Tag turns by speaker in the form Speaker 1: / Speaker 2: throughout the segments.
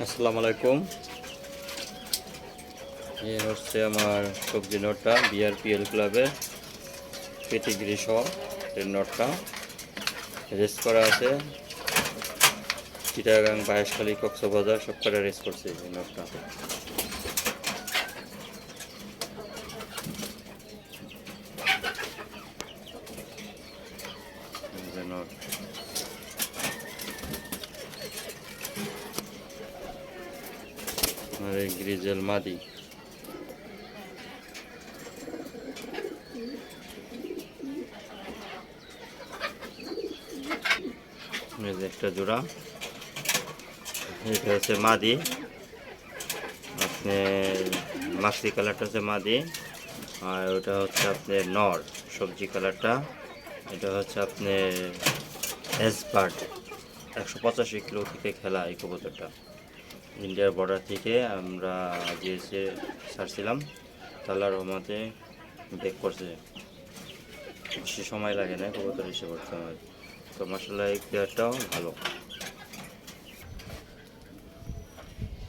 Speaker 1: আসসালামু আলাইকুম। এই হচ্ছে আমার সবজি নটটা বিআরপিএল ক্লাবের পেটিগ্রি সহ এর নটটা রেস করা আছে। চিটাগাং, বাঁশখালী, কক্সবাজার সব কটা রেস করছে এই নটটা। নট গ্রিজেল মাদি একটা জোড়া। এটা হচ্ছে মাদি, আপনার মাক্সি কালারটা হচ্ছে মাদি, আর ওটা হচ্ছে আপনার নর সবজি কালারটা। এটা হচ্ছে আপনার এসবার্ড 185 কিলো থেকে খেলা এই কবুতরটা। ইন্ডিয়ার বর্ডার থেকে আমরা জিএসএ ছাড়ছিলাম, আল্লাহর রহমতে ব্রেক করছে। বেশি সময় লাগে না কবুতর এসে পড়তে আমার, তো মাসাল্লাহ এই প্লেয়ারটাও ভালো।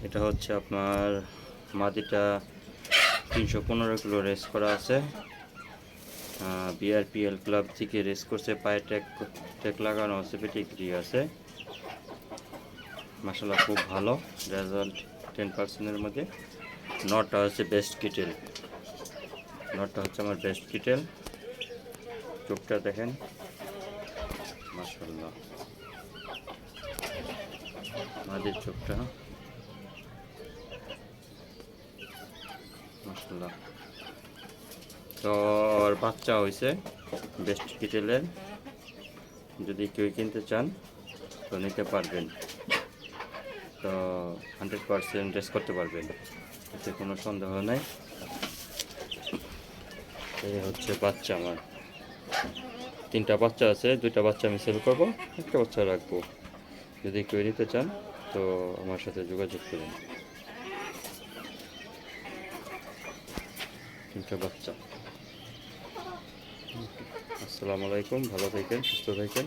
Speaker 1: এটা হচ্ছে আপনার মাদিটা 315 কিলো রেস করা আছে। বিআরপিএল ক্লাব থেকে রেস করছে, পায়ে ট্যাগ লাগানো আছে, পেটিগ্রি আছে। মাসাল্লাহ খুব ভালো রেজাল্ট, 10%-এর মধ্যে। নটটা হচ্ছে বেস্ট কিটেল, নটটা হচ্ছে আমার বেস্ট কিটেল। চোখটা দেখেন মাশাআল্লাহ, মাদির চোখটা মাশাআল্লাহ। তো আর বাচ্চা হয়েছে বেস্ট কিটেলের, যদি কেউ কিনতে চান তো নিতে পারবেন। তো 100% রেস করতে পারবেন, এতে কোনো সন্দেহ নাই। এই হচ্ছে বাচ্চা আমার, 3টা বাচ্চা আছে, 2টা বাচ্চা আমি সেল করবো, একটা বাচ্চা রাখবো। যদি কেউ নিতে চান তো আমার সাথে যোগাযোগ করুন। 3টা বাচ্চা। আসসালামু আলাইকুম, ভালো থাকেন, সুস্থ থাকেন।